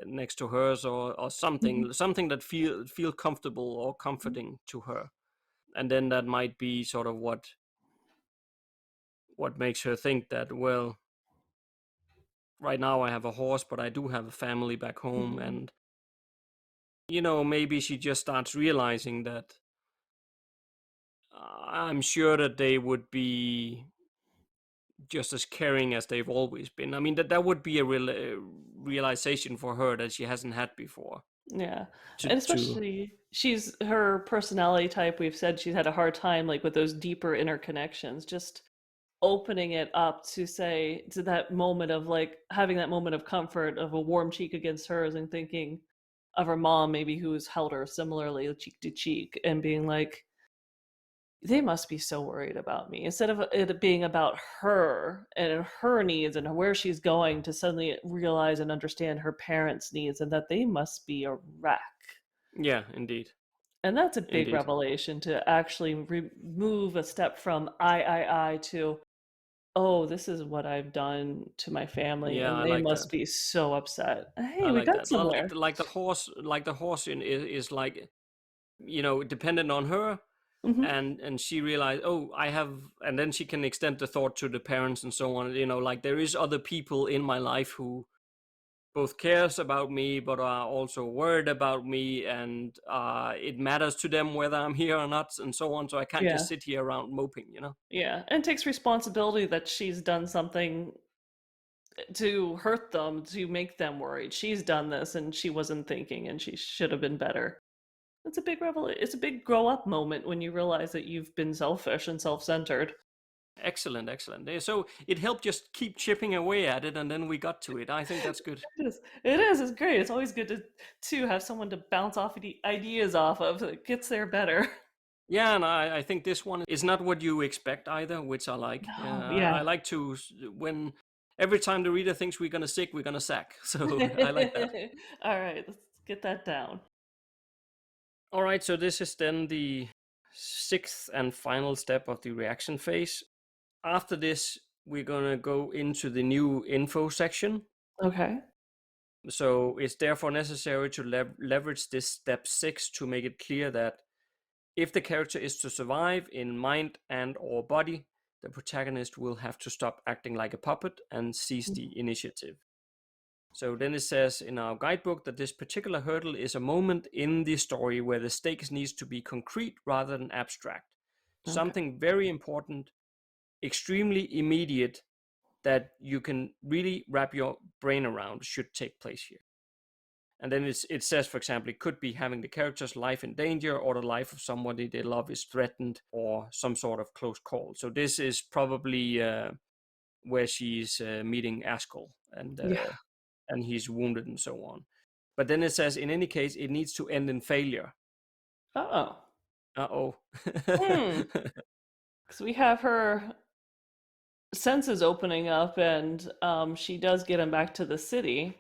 next to hers, or
Mhm.
something that feel comfortable or comforting to her. And then that might be sort of what makes her think that, well, right now I have a horse, but I do have a family back home.
Mhm.
And maybe she just starts realizing that I'm sure that they would be just as caring as they've always been. I mean, that would be a realization for her that she hasn't had before.
Yeah.
To
And
to
especially she's her personality type, we've said she's had a hard time like with those deeper interconnections, just opening it up to say to that moment of like having that moment of comfort of a warm cheek against hers and thinking of her mom maybe who's held her similarly cheek to cheek and being like they must be so worried about me instead of it being about her and her needs and where she's going to suddenly realize and understand her parents' needs and that they must be a wreck.
Yeah, indeed,
And that's a big
indeed.
revelation to actually move a step from I to, oh, this is what I've done to my family,
Yeah,
and
I
they
like
must
that.
be so upset.
I
Hey, we
like
got
that. Like
somewhere.
the horse is like, dependent on her.
Mhm.
And she realized, oh, I have, and then she can extend the thought to the parents and so on. Like there is other people in my life who both cares about me but are also worried about me, and it matters to them whether I'm here or not, and so on. So I can't
Yeah,
just sit here around moping.
yeah, and takes responsibility that she's done something to hurt them, to make them worried. She's done this, and she wasn't thinking, and she should have been better. It's a big it's a big grow up moment when you realize that you've been selfish and self-centered.
Excellent, excellent. So it helped just keep chipping away at it, and then we got to it. I think that's good.
It is. It is. It's great. It's always good to have someone to bounce off ideas off of that gets there better.
Yeah, and I think this one is not what you expect either, which I like.
No,
I
yeah.
like to, when every time the reader thinks we're gonna sick, we're gonna sack. So I like that.
All right, let's get that down.
All right, so this is then the sixth and final step of the reaction phase. After this, we're gonna go into the new info section.
Okay.
So it's therefore necessary to leverage this step 6 to make it clear that if the character is to survive in mind and or body, the protagonist will have to stop acting like a puppet and seize the initiative. So then it says in our guidebook that this particular hurdle is a moment in the story where the stakes needs to be concrete rather than abstract.
Okay.
Something very important, extremely immediate, that you can really wrap your brain around should take place here. And then it says, for example, it could be having the character's life in danger or the life of somebody they love is threatened or some sort of close call. So this is probably where she's meeting Askell
Yeah.
and he's wounded and so on. But then it says, in any case, it needs to end in failure.
Oh.
Uh-oh.
Because we have her senses opening up, and she does get him back to the city.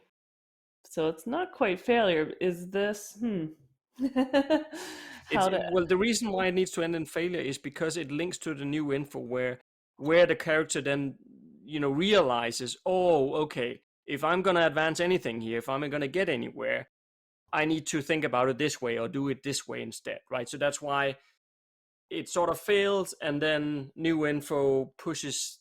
So it's not quite failure. Is this
Well, the reason why it needs to end in failure is because it links to the new info where the character then realizes, oh, okay, if I'm gonna advance anything here, if I'm gonna get anywhere, I need to think about it this way or do it this way instead, right? So that's why it sort of fails, and then new info pushes,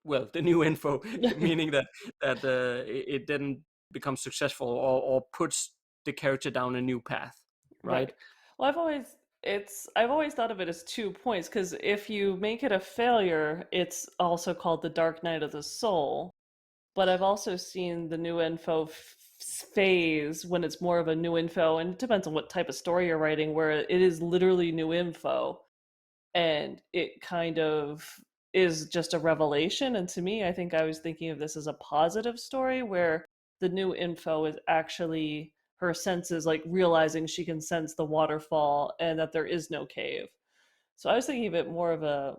well, the new info, meaning that it didn't become successful or puts the character down a new path, right?
Well, I've always thought of it as 2 points, because if you make it a failure, it's also called the Dark Night of the Soul. But I've also seen the new info phase when it's more of a new info, and it depends on what type of story you're writing, where it is literally new info and it kind of is just a revelation. And to me, I think I was thinking of this as a positive story where the new info is actually her senses, like realizing she can sense the waterfall and that there is no cave. So I was thinking of it more of a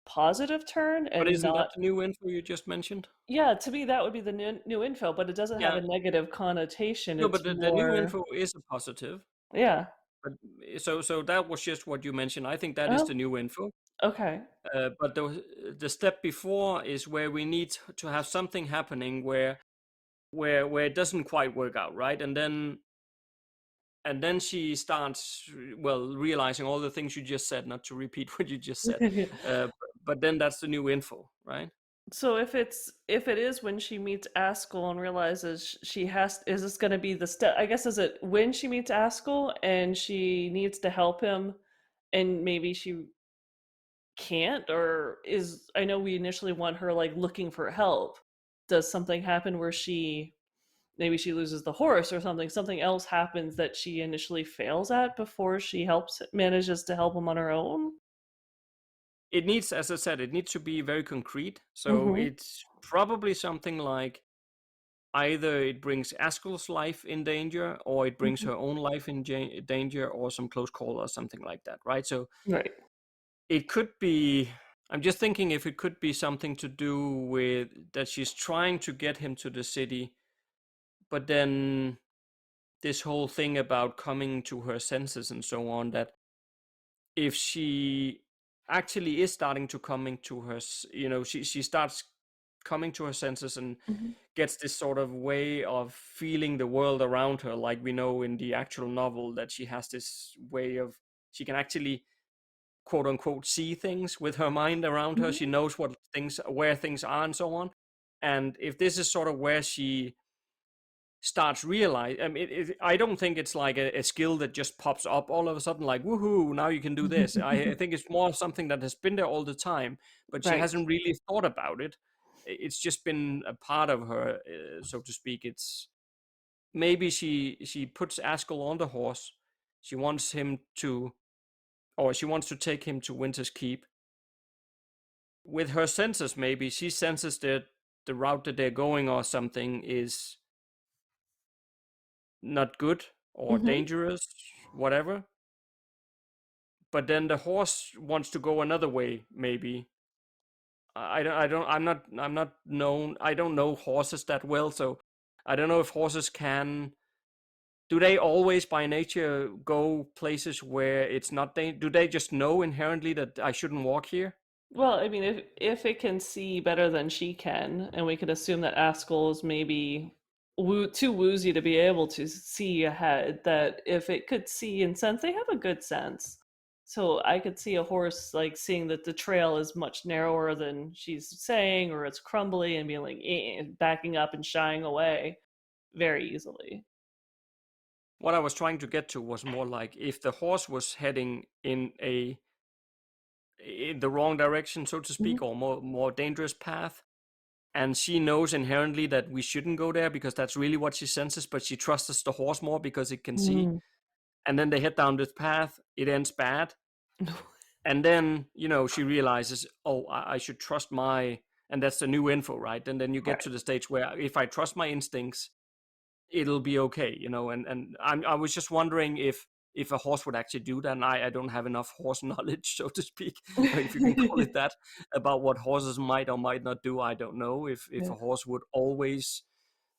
positive turn
But
and
isn't that
not.
the new info you just mentioned?
Yeah, to me that would be the new info, but it doesn't have
Yeah.
a negative connotation.
No, but
It's
the new
more.
info is a positive.
Yeah.
But so that was just what you mentioned. I think that is
Oh,
the new info.
okay.
But the step before is where we need to have something happening where it doesn't quite work out, right? And then she starts, well, realizing all the things you just said. Not to repeat what you just said, uh, but then that's the new info, right?
So if it is when she meets Askell and realizes she has, is this going to be the step? I guess, is it when she meets Askell and she needs to help him, and maybe she can't, or is, I know we initially want her like looking for help. Does something happen where she, maybe she loses the horse or something else happens that she initially fails at before she manages to help him on her own?
It needs, as I said, it needs to be very concrete. So
Mm-hmm.
it's probably something like either it brings Askell's life in danger, or it brings
Mm-hmm.
her own life in danger, or some close call or something like that, right? So
Right.
it could be, I'm just thinking if it could be something to do with that she's trying to get him to the city, but then this whole thing about coming to her senses and so on, that if she actually is starting to coming to her, she starts coming to her senses and
Mm-hmm.
gets this sort of way of feeling the world around her, like we know in the actual novel that she has this way of, she can actually quote unquote see things with her mind around her. She
Mm-hmm.
knows where things are and so on. And if this is sort of where she starts realize, I mean, I don't think it's like a skill that just pops up all of a sudden, like woohoo, now you can do this. I think it's more something that has been there all the time, but she
Right.
hasn't really thought about it. It's just been a part of her, so to speak. It's maybe she puts Askell on the horse. She wants him to, or she wants to take him to Winter's Keep. With her senses, maybe she senses that the route that they're going or something is not good or
Mm-hmm.
dangerous, whatever. But then the horse wants to go another way, maybe. I'm not known. I don't know horses that well, so I don't know if horses can. Do they always, by nature, go places where it's not? Do they just know inherently that I shouldn't walk here?
Well, I mean, if it can see better than she can, and we could assume that Askell is maybe too woozy to be able to see ahead, that if it could see and sense, they have a good sense. So I could see a horse like seeing that the trail is much narrower than she's saying, or it's crumbly, and being like backing up and shying away very easily.
What I was trying to get to was more like if the horse was heading in the wrong direction, so to
Mhm.
speak, or more dangerous path, and she knows inherently that we shouldn't go there because that's really what she senses, but she trusts the horse more because it can see.
Mm.
And then they head down this path, it ends bad. And then, she realizes, oh, I should trust and that's the new info, right? And then you get
Right.
to the stage where if I trust my instincts, it'll be okay, and I was just wondering if a horse would actually do that, and I don't have enough horse knowledge, so to speak, if you can call it that, about what horses might or might not do. I don't know if
Yeah.
a horse would always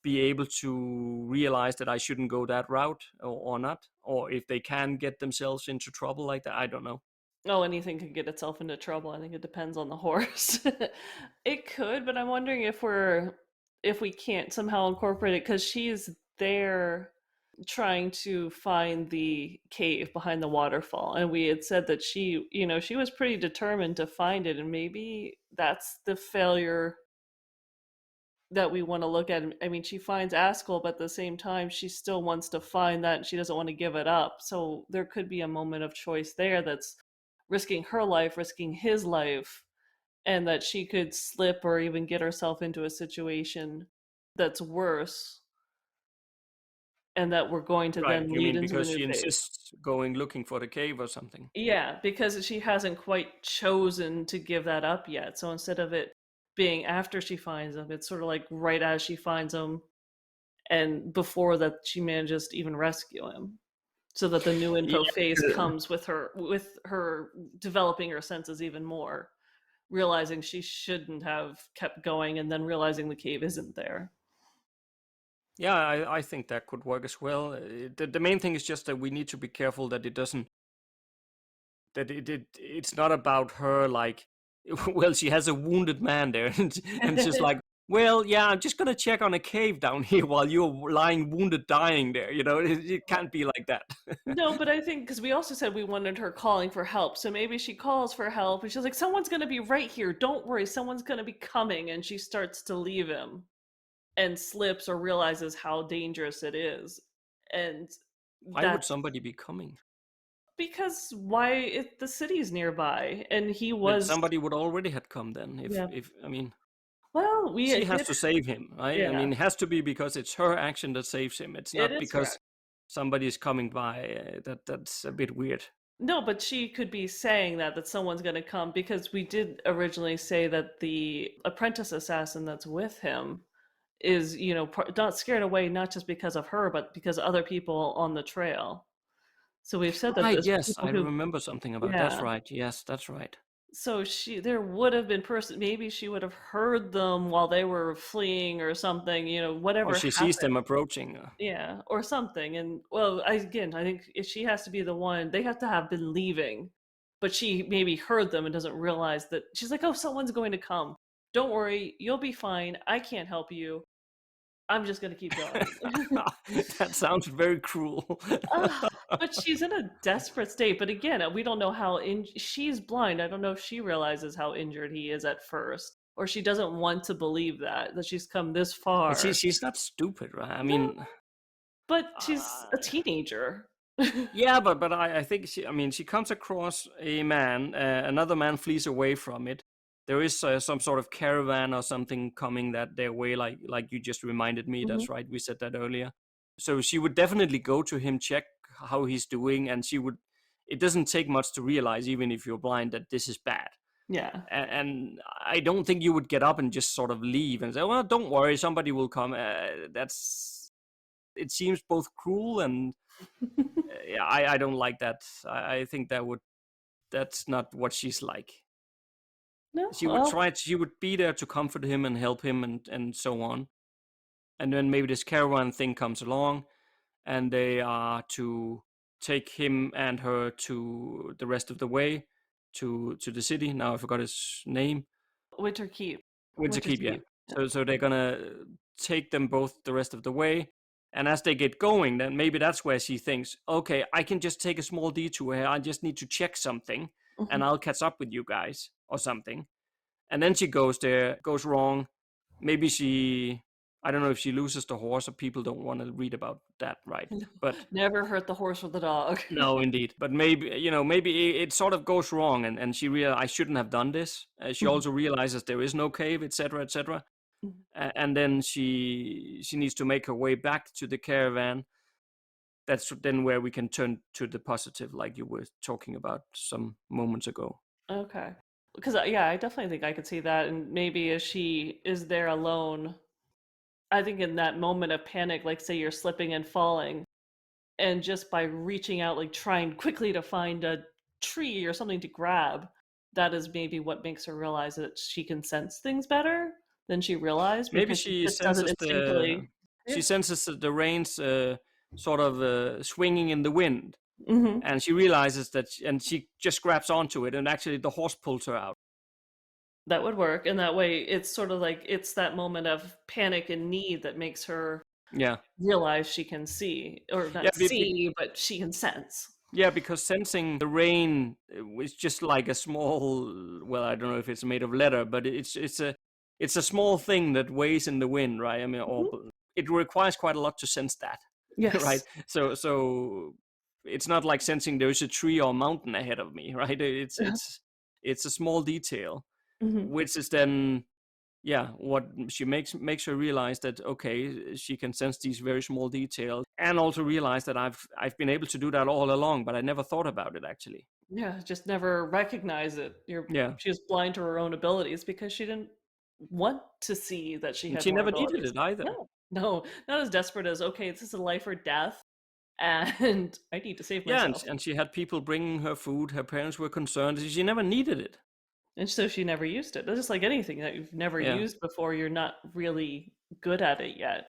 be able to realize that I shouldn't go that route, or not, or if they can get themselves into trouble like that. I don't know.
Oh, anything could get itself into trouble. I think it depends on the horse. It could, but I'm wondering if we can't somehow incorporate it, because she's there trying to find the cave behind the waterfall, and we had said that she was pretty determined to find it, and maybe that's the failure that we want to look at. I mean, she finds Askell, but at the same time, she still wants to find that, and she doesn't want to give it up. So there could be a moment of choice there that's risking her life, risking his life, and that she could slip or even get herself into a situation that's worse, and that we're going to
Right,
then
you
lead
mean
into a
because
new
she
phase.
insists going looking for the cave or something?
Yeah, because she hasn't quite chosen to give that up yet. So instead of it being after she finds him, it's sort of like right as she finds him and before that she manages to even rescue him. So that the new
Yeah.
info phase comes with her developing her senses even more, realizing she shouldn't have kept going, and then realizing the cave isn't there.
Yeah, I think that could work as well. The main thing is just that we need to be careful that it doesn't that it's not about her like, well, she has a wounded man there, and she's like, well, yeah, I'm just gonna check on a cave down here while you're lying wounded, dying there. It can't be like that.
No, but I think because we also said we wanted her calling for help. So maybe she calls for help and she's like, someone's going to be right here. Don't worry. Someone's going to be coming. And she starts to leave him and slips or realizes how dangerous it is. And
Why would
that's
somebody be coming?
because the city's nearby. And he
But
was,
somebody would already had come then.
yeah.
If I mean,
Well, we
she has
did,
to save him, right? I
yeah,
mean, it has to be because it's her action that saves him. It's
it
not
is her.
because somebody is coming by. That's a bit weird.
No, but she could be saying that someone's going to come, because we did originally say that the apprentice assassin that's with him is, not scared away, not just because of her, but because other people on the trail. So we've said that
Right,
there's
yes,
people
I
who,
remember something about that's
yeah.
right. Yes, that's right.
So there would have been maybe she would have heard them while they were fleeing or something,
Or
whatever
she sees
happened.
them approaching.
Yeah, or something. And well, I think if she has to be the one, they have to have been leaving, but she maybe heard them and doesn't realize that. She's like, "Oh, someone's going to come. Don't worry, you'll be fine. I can't help you. I'm just gonna keep going."
That sounds very cruel.
Ugh, but she's in a desperate state. But again, we don't know she's blind. I don't know if she realizes how injured he is at first, or she doesn't want to believe that she's come this
But
far.
she's not stupid, right? I
No,
mean,
but she's a
uh,
teenager.
yeah, but I think I mean, she comes across a man. Another man flees away from it. There is some sort of caravan or something coming that their way, like you just reminded me.
Mhm.
That's right. We said that earlier. So she would definitely go to him, check how he's doing, and she would. It doesn't take much to realize, even if you're blind, that this is bad.
Yeah.
And I don't think you would get up and just sort of leave and say, "Well, don't worry, somebody will come." That's it seems both cruel and yeah, I don't like that. I think that's not what she's like.
No,
She would
well,
try. She would be there to comfort him and help him and so on. And then maybe this caravan thing comes along, and they are to take him and her to the rest of the way to the city. Now I forgot his name.
Winter Keep.
Winter
Winter's
Keep, yeah.
Keep.
So they're gonna take them both the rest of the way. And as they get going, then maybe that's where she thinks, okay, I can just take a small detour here. I just need to check something and I'll catch up with you guys or something. And then she goes there, goes wrong. Maybe I don't know if she loses the horse or people don't want to read about that, right? But
Never hurt the horse with the dog.
no, indeed. But maybe it sort of goes wrong and she realizes I shouldn't have done this. She also realizes there is no cave, etc., etc. And then she needs to make her way back to the caravan. That's then where we can turn to the positive, like you were talking about some moments ago.
Okay. Because, yeah, I definitely think I could see that. And maybe as she is there alone, I think in that moment of panic, like say you're slipping and falling, and just by reaching out, like trying quickly to find a tree or something to grab, that is maybe what makes her realize that she can sense things better than she realized.
Maybe
Because
she
just does it
senses
instinctively.
she senses the reins sort of swinging in the wind,
Mm-hmm.
and she realizes that, and she just grabs onto it, and actually the horse pulls her out.
That would work. And that way it's sort of like it's that moment of panic and need that makes her realize she can see, or not see, but she can sense.
Yeah, because sensing the rain is just like a small, well, I don't know if it's made of leather, but it's a small thing that weighs in the wind, right? I mean, it requires quite a lot to sense that.
Yes.
Right. So it's not like sensing there's a tree or mountain ahead of me, right? It's a small detail, which is then what she makes her realize that, okay, she can sense these very small details, and also realize that I've been able to do that all along, but I never thought about it actually.
Yeah, just never recognize it. She was blind to her own abilities because she didn't want to see that she had
She
more
never
abilities.
needed it either.
No, not as desperate as, okay, this is a life or death, and I need to save myself.
And she had people bringing her food. Her parents were concerned. She never needed it.
And so she never used it. It's just like anything that you've never used before, you're not really good at it yet.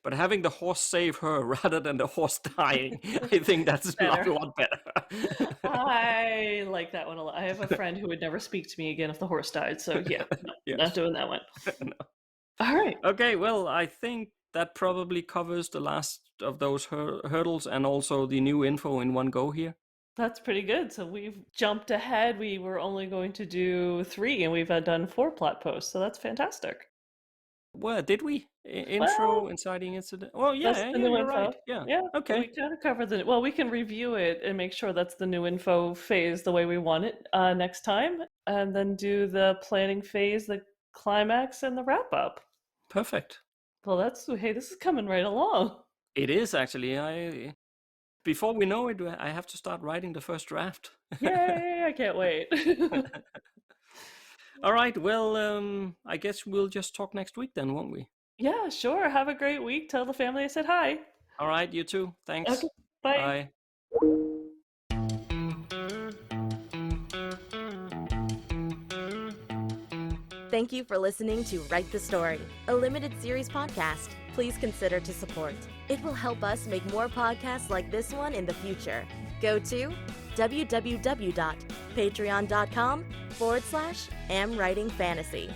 But having the horse save her rather than the horse dying, I think that's a lot better.
I like that one a lot. I have a friend who would never speak to me again if the horse died. So not doing that one.
No.
All right.
Okay, well, I think that probably covers the last of those hurdles and also the new info in one go here.
That's pretty good. So we've jumped ahead. We were only going to do 3 and we've done 4 plot posts. So that's fantastic.
Well, did we? Intro, inciting incident. Well, you're right. Yeah. Okay.
We kind of covered we can review it and make sure that's the new info phase the way we want it next time, and then do the planning phase, the climax, and the wrap up.
Perfect.
Well, this is coming right along.
It is actually. Before we know it, I have to start writing the first draft.
Yay! I can't wait.
All right. Well, I guess we'll just talk next week then, won't we?
Yeah, sure. Have a great week. Tell the family I said hi.
All right. You too. Thanks.
Okay. Bye.
Thank you for listening to Write the Story, a limited series podcast. Please consider to support. It will help us make more podcasts like this one in the future. Go to www.patreon.com/amwritingfantasy.